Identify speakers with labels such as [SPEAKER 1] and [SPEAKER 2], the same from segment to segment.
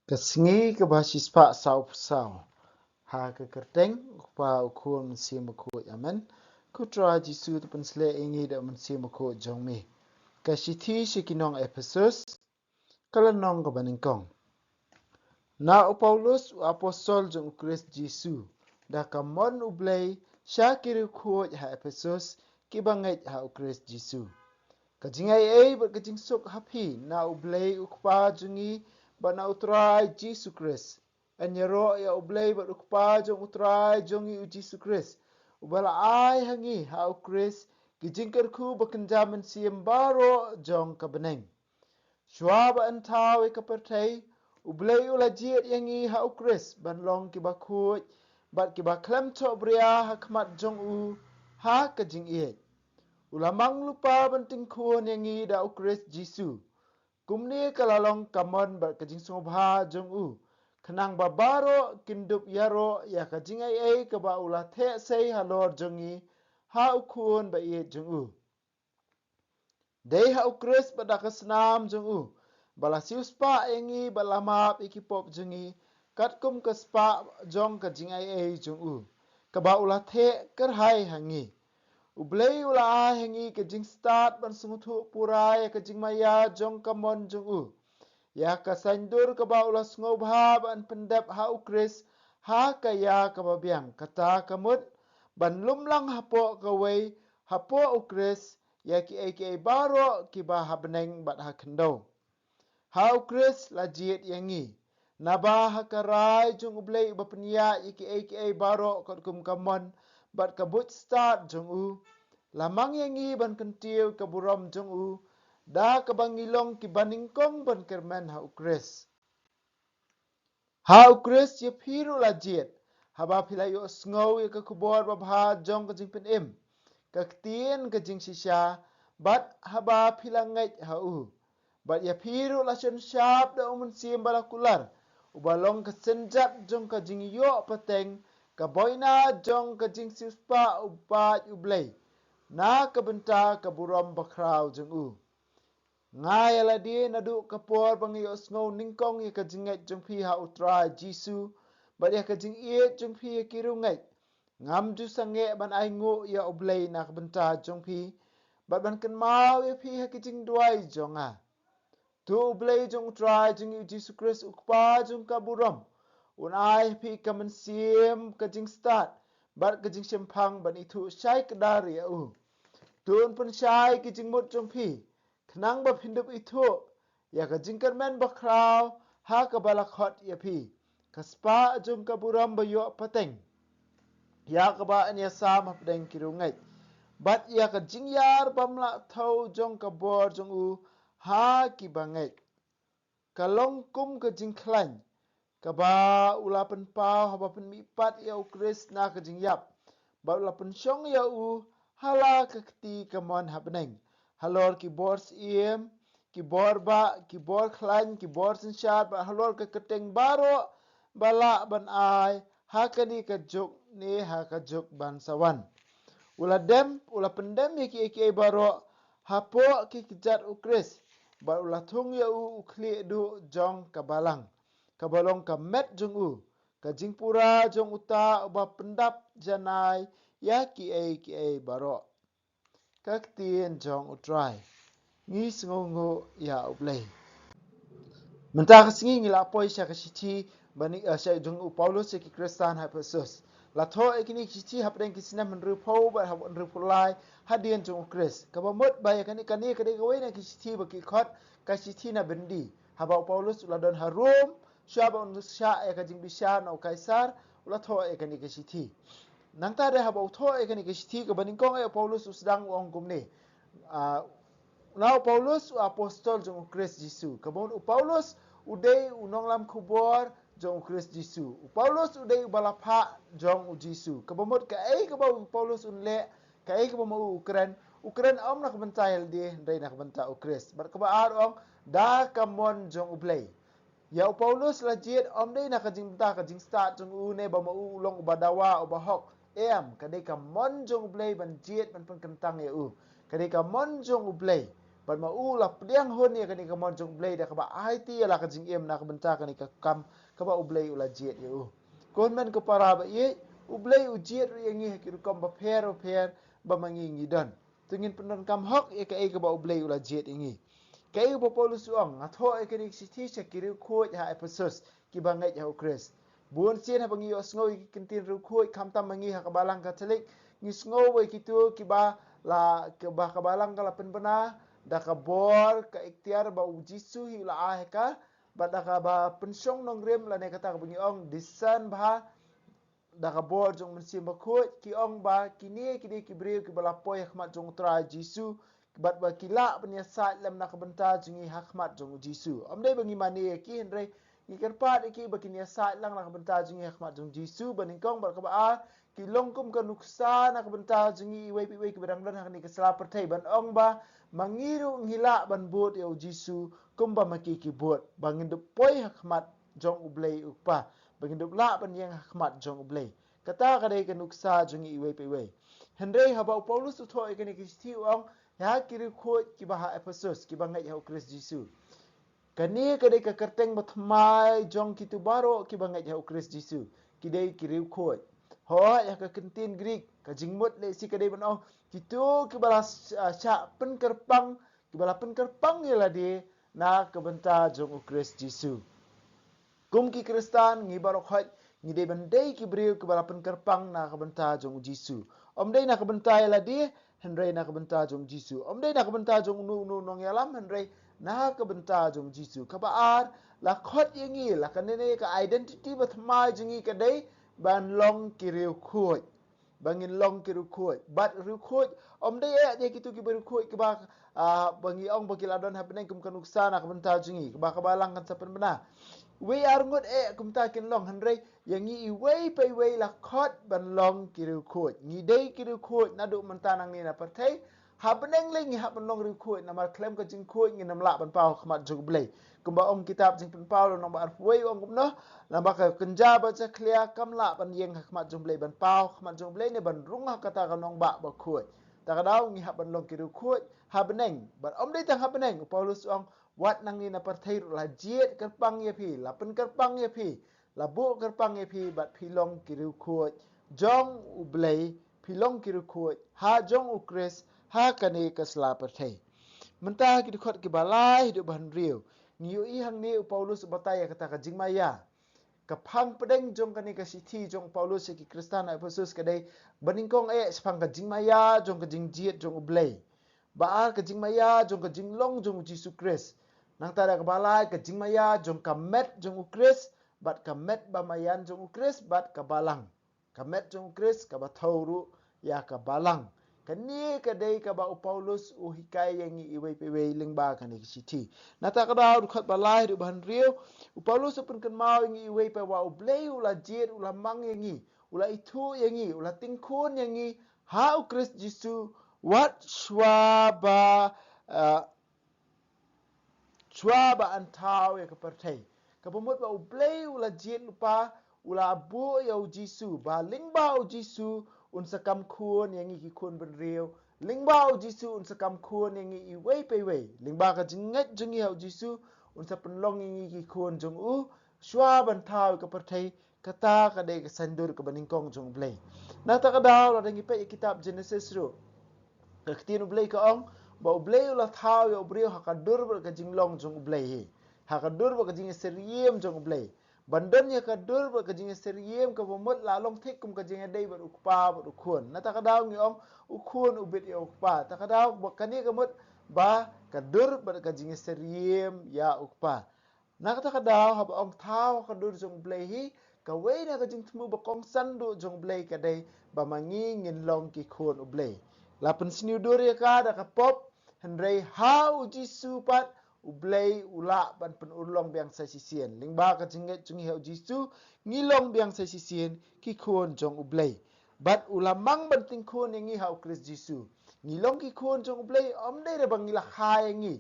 [SPEAKER 1] Kasingi ke basispa sau pusau. Ha ke kerteng pa ukun mensi mako yaman. Kutra jisu tu pensle ingi da mensi mako jongmi. Kasiti sikinong Ephesus kalanong ke baningkong. Na Paulus apostol jong Christ Jisu da kamon ublay syakiri kuot ha Ephesus kibanget ha Christ Jisu. Kajingay ay berkajing sok hapi na ublay ukpa jungi ba na utray Jisu Christ. Anyaro ya ublay ba ukpa jong utray jongi u Jisu Christ. Ubala ay hangi ha u Christ gijingkar ku bakenjaman siyem baro jong kabeneng. Shwa ba antaw e kapertay ublay ula jiet yangi ha u Christ ban long ki ba kuot bat ki ba klem to bria ha kmat jong u ha kajing iet. Ulamang lupa banting kuon yangi da u Christ Jisu. Kumni kalalong kamon bat kajing sungobha jong u. Kenang babaro kindup yaro ya kajing ay kaba ulah te say halor jongi ha u kuon ba iet jong u. Day ha u Christ pada kesenam jong u. Bala sius pa yangi balamap ikipop jongi. Katkum kespa jong kajing ay jong u. Kaba ulah te kerhai hangi. Ublay ula hengi kajing start ban sungutu purai kajing maya jong kamon jong u. Ya kasandur kaba ula sungobha ban pendep ha u Chris ha kaya kababiang kata kamut ban lumlang hapo kaway hapo u Chris ya ki baro kiba habneng bat ha kendo. Ha u Chris lajiet yangi. Naba ha karai jong ublay bapenya ki baro katkum kamon bat kabut start jong u. Lamang yangi ban kentiu kaburam jong u. Da kabangilong kibaningkong ban kermen ha ukres. Ha ukres ye piru lajiet. Haba pilayo sngow ye kakubor babha jong kajing penim. Kaktien kajing sisya. Bat haba pilangait ha u. Bat ye piru lasun syap da umun siyem balakular. Ubalong kasenjat jong kajing yo pateng. Kaboyna jong kajing siuspa ubat ublay. Na kabenta kaburam bakraw jeng u. Ngay ala di nadu kapor bangi osngo ningkong ya kajingat jeng pi ha utra Jisu. Bat ya kajing iet jeng pi ya kirungat. Ngam ju sange ban ay ngu ya oblay na kabenta jeng pi. Bat ban kenmau ya pi ya kajing duay jeng a. Tu oblay jeng utra jeng yu Jisu Christ ukpa jeng kaburam. Unay pi kamansim kajing start. Bat kajing sempang ban itu syai kedar ya u. Tuan pun syai kajing mut jong pi. Kenang ba pindup itu. Ya kajing kermen bakraw. Ha kabalak hot ya pi. Kaspa jong kaburam bayo pateng. Ya kabaan ya sam hapdeng kirungat. Bat ya kajing yar bamla tau jong kabor jong u. Ha kibangat. Kalong kum kajing klan. Kaba ulapan pau haba penmipat ya ukris na kajing yap. Ba ulapan syong ya u. Hala kakti kamon hapneng. Halor kibor siem, kibor ba, kibor klan, kibor sensyat, ba halor keteng baro, bala ban ai, hakani kajuk ni hakajuk ban sawan. Ula dem, ula pendem iki baro, hapo kikijat ukris, ba ula tung ya u ukli du jong kabalang. Kabalong kamet jong u, kajing pura jong uta, ba pendap janai, ya ki baro. Kaktien jong utrai. Ngi sengongo ya ublay. Mentah kesingi ngila apoi sya kasiti bani sya jong u Paulus ki Kristan ha Ephesus. Latho ekini kisiti hapdeng kisina menru pau ba menru pulai hadien jong Kris. Kabamut ba ya kani kade gawai na kisiti baki khot kasiti na bendi. Haba Paulus uladon harum sya ba sya ya kajing bisya na Kaisar ulatho ekani kisiti. Nang ta de haba utho ekani kisiti ka baningkong ya Paulus usdang wong kumni. Now Paulus apostol jong Christ Jisu. Kabon Paulus udai unong lam kubor jong Christ Jisu. Paulus udai balapa jong Jisu. Kabomot ka ai kabau Paulus unle ka ai kabau mau Ukraine om nak bentai di dai nak benta Christ. Bar kabar om da kamon jong ublay. Ya Paulus lajiet om dai nak kajing benta kajing start jong u ne ba mau ulong badawa obahok. Kadai kamon jong ublay ban jiet ban kentang ya u. Kadai kamon jong ublay. ban ma u la pdiang hon ni kani kamon jong blei da ka ba ai ti la ka jing em na ka benta kani ka kam ka ba u blei ula jet yu kon men ko para ba ye u blei u jet yang ngi ki kom ba pher ba mangi ngi dan tungin penon kam hok e ka ba u blei ula jet ngi kai bo Paulus ong atho e kani sithi se ki ru khoi ha Ephesus ki ba ngai ha Christ buon sien ha bangi os ngoi kintin ru khoi kam tam mangi ha ka balang Katolik ngi sngo we ki tu ki ba la ke ba ka balang ka la pen bana da ka bor ka ikhtiar ba u Jisu hi la a ka ba da ka ba pensong nong rem la ne kata ka bangi ong disan ba da ka bor jong men sim ba khoi ki ong ba kini ki breu ki bala poi khmat jong tra Jisu bat ba kila penya sat lam nak benta jungi hakmat jong Jisu amdai bangi mani ki henre ni kerpat ki bakini sat lang nak benta jungi hakmat jong Jisu baning kong bar ka ba ki longkum ka nuksa nak benta jungi wei ki badang dan hak ni ka sala pertai ban ong ba mangiru ngila ban bot yo Jisu kumba maki ki bot bangin du poi hakmat jong ublei upa bangin du la ban yang hakmat jong ublei kata kadai ka nuksa jungi wei henre haba Paulus utho ikani ki sti ong ya kiri khoi ki baha Ephesus ki bangai ya Christ Jisu kani kadai ka kerteng matmai jong kitu baro ki bangai ya Christ Jisu ki dai kiri khoi ho ya ka kentin Greek ka jingmut le si kadai banau kitu ki bala sha pen kerpang ki bala pen kerpang ya la de na ka benta jong Christ Jisu kum ki Kristan ngi baro khoi ngi dai bandai ki breu ki bala pen kerpang na ka benta jong Jisu om dai na ka benta ya la de henry na kabenta jong Jisu omdai na kabenta jong nu nong yalam henry na kabenta jong Jisu kabaar la khot yangi la kanene ka identity bathmai jingi kadai ban long kiriu khoi bangin long kiriu khoi bat ru khoi omdai ya kitu ki ber khoi ba bangi ong bakil adon hapneng kum kanuksa na kabenta jingi ba kabalang kan sapen bena we are ngot kumta kin long henry yangi I wei pe wei la khot ban long kiru khoi ngi dei kiru khoi na du man tanang ni na pathai habneng le ngi haban long ru khoi na mar klem ka jing khoi ngi nam la ban pau khmat jug blei kumba ong kitab jing pen pau no ba wei ong kumno na ba ka kenja ba cha clear kam la ban yeng khmat jug blei ban pau khmat jug blei ne ban rung ha kata ka nong ba khoi ta ka dau ngi haban long kiru khoi habneng ban om dei tang habneng Paulus ong wat nang ni na parthai la jet kerpang ye phi la pen kerpang ye phi la bu kerpang ye phi bat phi long kiru khoi jong u blei phi long kiru khoi ha jong u Chris ha kane kasla parthai menta ki khot ki balai du ban riu ni yu I hang ni Paulus bataya kata ka jingmaya ka phang pedeng jong kane ka sithi jong Paulus ki Kristan Ephesus kadai baningkong phang ka jingmaya jong ka jingjiet jong u blei ba ka jingmaya jong ka jinglong jong Jisu Christ nang tada ka balai ka jingmaya jong ka met jong u Christ bat ka met ba mayan jong u Christ bat ka balang ka met jong u Christ ka ba thoru ya ka balang kani ka dei ka ba u Paulus u hikai yang I wei pe wei ling ba ka ni sithi na ta ka da du khat balai du ban riu u Paulus pun kan mau yang I wei pe wa u blei u la jet u la mang yang I u la itu yang I u la tingkun yang I ha u Christ Jisu what shwaba chwaba antau ya kapartai kapamut ba ublei ula jien lupa ula abu ya Jisu ba lingba Jisu unsa kam khun yang ki khun ben riu lingba Jisu unsa kam khun yang I wei pe wei lingba ka jinget jingi ya Jisu unsa penlong yang ki khun jong u shwaba antau kapartai kata ka de ka sandur ka baningkong jong blei na ta ka daw la dengi pe kitab Genesis ru ka ktin blei ka ong ba ublei la thau yo brio hakadur ber ka jinglong jong ublei hi hakadur ber ka jing seriem jong ublei bandon ya ka dur ber ka jing seriem ka bomot la long thik kum ka jing dei ber ukpa ber ukhun na ta ka daw ngi ong ukhun ubit ya ukpa ta ka daw ba kani ka mot ba ka dur ber ka jing seriem ya ukpa na ta ka daw ha ong thau ka dur jong ublei hi ka wei na ka jing thmu ba kong sandu jong ublei ka dei ba mangi ngin long ki khun ublei la pen sniu dur ya ka da ka pop henrei how Jisu pat ublei ula ban pen ulong biang sa sisien lingba ka jinget jungi heu Jisu ngilong biang sa sisien ki khon jong ublei bat ulamang ban ting khon ngi hau Christ Jisu ngilong ki khon jong ublei omdei re bang ngila khai ngi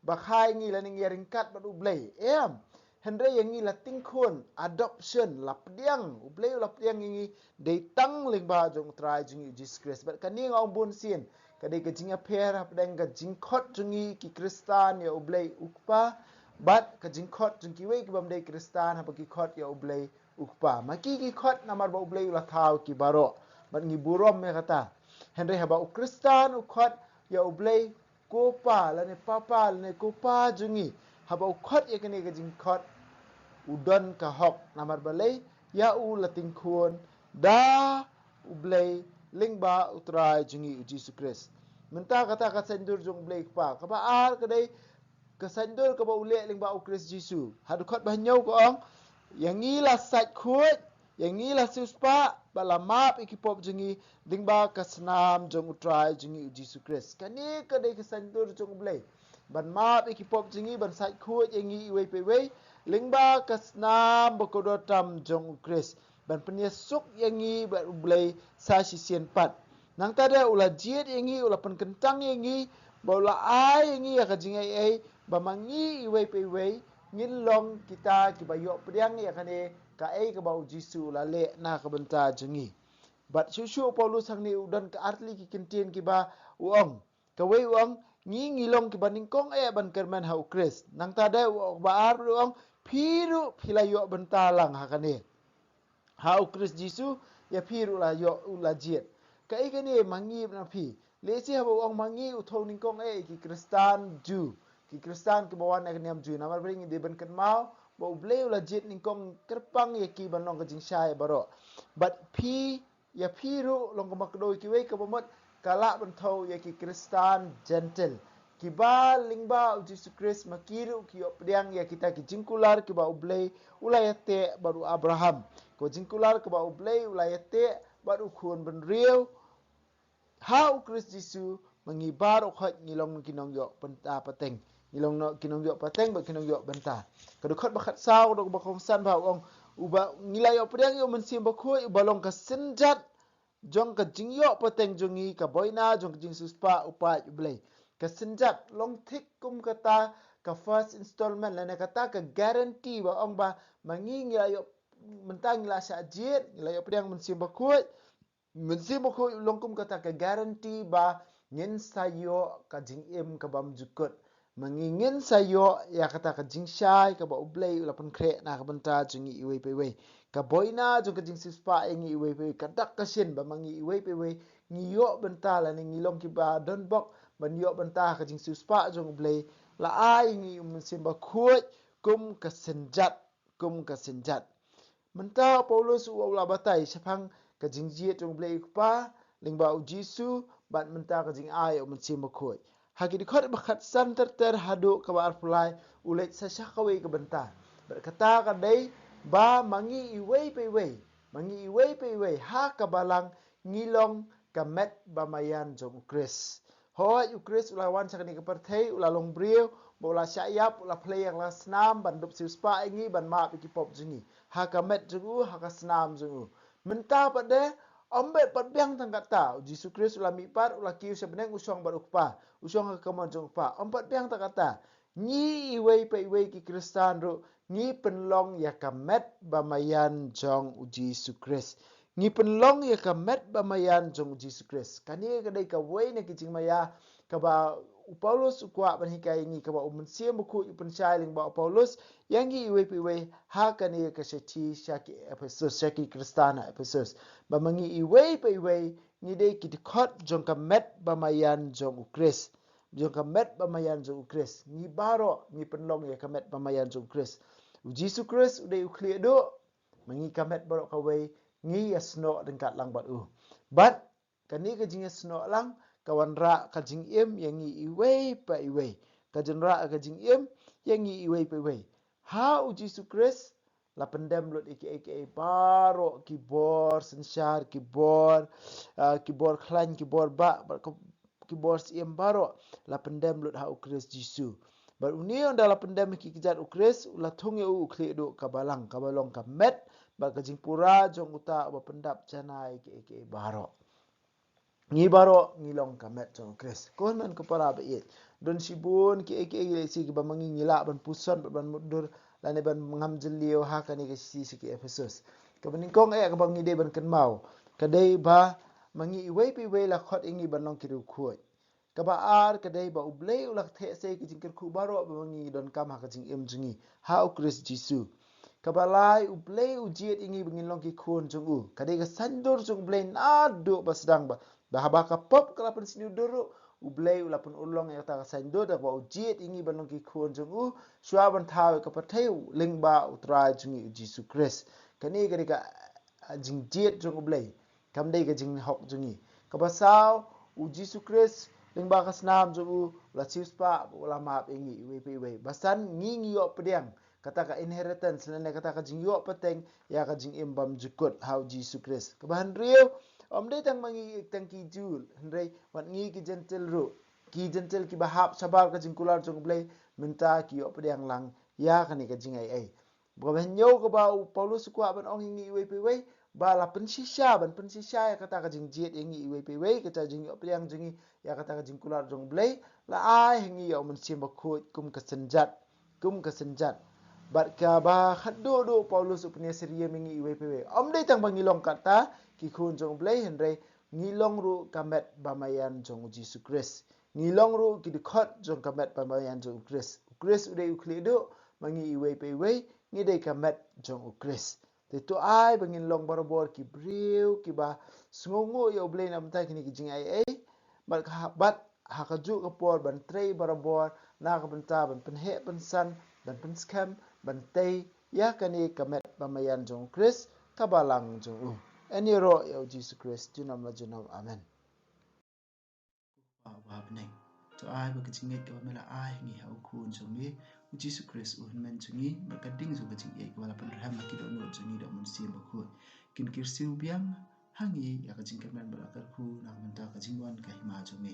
[SPEAKER 1] ba khai ngi la ning yaring kat bat ublei em henrei yang ngi la ting khon adoption lap diang ublei lap diang ngi dei tang lingba jong trai jungi Jesus Christ bat kaning ong bun sien kadai ka jing apher hapdeng ka jing khot jungi ki Kristan ya ublei ukpa bat ka jing khot jung ki wei ki bamdei Kristan hapa ki khot ya ublei ukpa maki ki khot namar ba ublei ula thau ki baro bat ngi burom me kata henry haba Kristan ukhot ya ublei kopa lane papa lane kopa jungi haba ukhot ya kene ka jing khot udon ka hok namar balai ya u lating khuon da ublei lingba utrai jungi Jesus Christ menta kata ka sendur jung blei pa ka ba ar kadai ka sendur ka ba ule lingba u Christ Jesus hadu khot ba nyau ko ong yang ngila sat khuot yang ngila suspa bala map ikipop jungi lingba ka snam jung utrai jungi Jesus Christ kani kadai ka sendur jung blei ban map ikipop jungi ban sat khuot yang ngi wei pe wei lingba kasnam bokodotam jong Chris ban penyesuk yangi blai sa sisien pat nang tada ula jiet yangi ula pen kentang yangi bola ai yangi ya kajingai ai bamangi iwei pe wei ngin long kita ki bayo priang ya kane ka ai ka bau jisu la le na ka benta jengi bat susu Paulus hang ni udan ka artli ki kentien ki ba uong ka wei uong ngi ngilong ki baning kong ai ban kerman hau Chris nang tada ba ar uong piru pilayo bentalang hakane hau Chris Jisu ya piru la yo ulajiet ka ikane mangi na pi lesi habo ong mangi uthong ningkong ki Kristan Ju ki Kristan ke bawan ek niam Ju namar bring de ben kan mau bo ble ulajiet ningkong kerpang ya ki banong ka jing syai baro but pi ya piru long ka makdo ki we ka bomot kala bentau ya ki Kristan gentle kiba lingba Jesus Christ makiru ki opdiang ya kita ki jingkular ki ba ublei ulayate baru Abraham ko jingkular ki ba ublei ulayate baru khun ben riu how Christ Jesus mengibar khot ngilong kinong yo penta pateng ngilong no kinong yo pateng ba kinong yo benta kadukhat bakhat saw dok ba khomsan ba ong uba ngilay opdiang yo mensim ba khoi balong ka senjat jong ka jingyo pateng jongi ka boina jong jing suspa upa ublei kesenjat long thik kum kata ka first installment lana kata ka guarantee ba ong ba mangi ayo mentang la sa jit la yo pedang mensim bakut long kum kata ka guarantee ba ngin sayo ka jing im ka bam jukut mangingin sayo ya kata ka jing syai ka ba ublei la pen kre na ka benta jingi iwe pe we ka boina jong ka jing sispa ngi iwe pe ka dak ka sin ba mangi iwe pe we ngiyo benta la ni ngilong ki ba don bok ban yo benta ka jing suspa jong blei la ai ngi mensim ba khuat kum ka senjat menta Paulus ula batai sepang ka jing jiet jong blei pa lingba u Jisu ban menta ka jing ai mensim ba khuat hagi di khot bakhat san ter hadu ka bar fulai ulet sa syakawi ka benta berkata ka dei ba mangi iwei pe wei ha ka balang ngilong ka met bamayan jong Chris Hoa Ukris ula wan sakani keperthei ula long brio bola syayap ula play yang la snam ban dup spa ingi ban ma piki pop jingi ha ka met jungu ha ka snam jungu menta pade ombe pat biang tang kata Jesus Christ ula mi par ula kiu sebeneng usong bar ukpa usong ka kamon jong pa ompat biang tang kata ni iwei pe iwei ki Kristan ro ni penlong ya ka met bamayan jong Jesus Christ ngi penlong ya ka met bamayan jong Jesus Christ kani ka dai ka wei na kijing maya ka ba Paulus kwa ban hikai ngi ka ba umensia muku ipen shailing ba Paulus yang ngi iwe piwe ha kani ka seti syaki Ephesus syaki Kristana Ephesus ba mangi iwe piwe ngi dai ki khot jong ka met bamayan jong Christ jong ka met bamayan jong Christ ngi baro ngi penlong ya ka met bamayan jong Christ Jesus Christ udai ukli do mangi ka met baro ka wei ngi yasno dengkat lang bat but kani ka jing yasno lang kawan ra ka jing im yang ngi iwei pa iwei ka jin ra ka jing im yang ngi iwei pa iwei ha u Jesus Christ la pendem lut iki baro keyboard sensyar keyboard klan keyboard ba keyboard im baro la pendem lut ha u Christ Jesus bar union dalam pendem ki kejat u Christ la thong u kle do ka balang ka balong ka met ba ka jing pura jong uta ba pendap janai iki baro ngi baro ngilong ka met jong Chris kon man ko para ba it don sibun ki si ba mangi ngila ban puson ban mudur lane ban ngam jelio ha ka ni ki si ki Ephesus ka ban kong ka bang ide ban kan mau ka dei ba mangi iwei pi wei la khot ingi ban long ki ru khuat Kabaar kadai ba ublei ulak the sei kijing kerku baro bangi don kam ha kijing im jingi ha Chris Jisu. Kabalai ublei ujiet ingi bengin long ki khun jung u kadai ka sandur jung ublei na do basdang ba bahaba ka pop kalapan sini duru ublei ulapun ulong ya ta ka sandur da ba ujiet ingi ban long ki khun jung u shwa ban thawe ka patheu lingba utra jungi Jisu Chris kani kadai ka jing jiet jung ublei kam dai ka jing hok jungi kabasau u Jisu Chris lingba ka snam jung u la chiuspa ulama ingi we basan ngi yo pediang kata ka inheritance nene kata ka jing yo peteng ya ka jing imbam jukut how Jesus Christ kabahan riu om dei tang mangi tang ki jul hendrei wat ngi ki gentle ru ki gentle ki bahap sabar ka jing kular jong blei minta ki yo pedang lang ya ka ni ka jing ai bo ben yo ka ba Paulus ku ban ong ngi we pe we ba la pen shisha ya kata ka jing jet ngi we pe we ka jing yo pedang jing ya kata ka jing kular jong blei la ai ngi yo mun sim ba khu kum ka senjat bat ka ba khaddo do Paulus upne seria mingi iwepewe om dei tang bangilong kata ki khun jong blei henrei ngilong ru kamet bamayan jong Jesus Christ ngilong ru ki dikhot jong kamet bamayan jong Christ udei ukli do mangi iwepewe ngi dei kamet jong Christ te to ai bangin long barabor ki briu ki ba sngongo yo blei nam ta kini ki jing ai bat hakaju kapor ban trei barabor na ka benta ban penhe pensan dan penskam bantai ya kani kamet pamayan jong Chris kabalang jong u eniro ya Jesus Christ junam la junam amen
[SPEAKER 2] wa bneng to ai ba kichinge to mela ai ngi ha ku jong Jesus Christ un men jungi ba kading zo kichin e wala pan raham ki do no jungi do mun sim ba ku kin kirsiu biang hangi ya kichin kemen ba kar ku na menta kichin wan ka hima jungi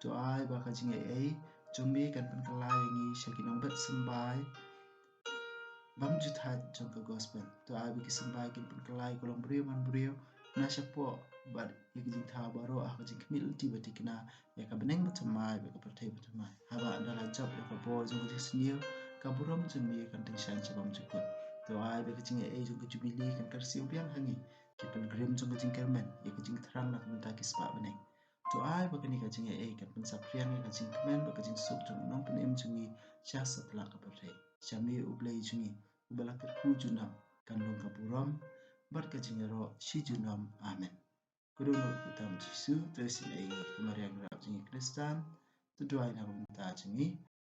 [SPEAKER 2] to ai ba kichin e jombe kan pan kalai ngi shakinong bet sambai bam juthat jong ka gospel to ai bi kisambai kin pan kalai kolong brio man brio na shapo but ikijing tha baro a kajing kmil ti batikna ya ka beneng batamai ba ka pertai batamai haba andala job ya ka bo jong ka snio ka burom jong mi kan ting shan chabam jukut to ai bi kajing e jong ka jubili kan karsiu biang hangi ki pan grim jong ka jing kermen ya kajing thrang na kan ta kispa beneng to ai ba kani kajing e kan pan sapriang ya kajing kemen ba kajing suk jong nong pan em jong mi cha satla ka pertai chami ublei jungi ubala ka ku junam kan long ka burom bar ka jingero shi junam amen kudono kutam jisu tesin ai kemaria grab jingi kristan tuduai na bunta jingi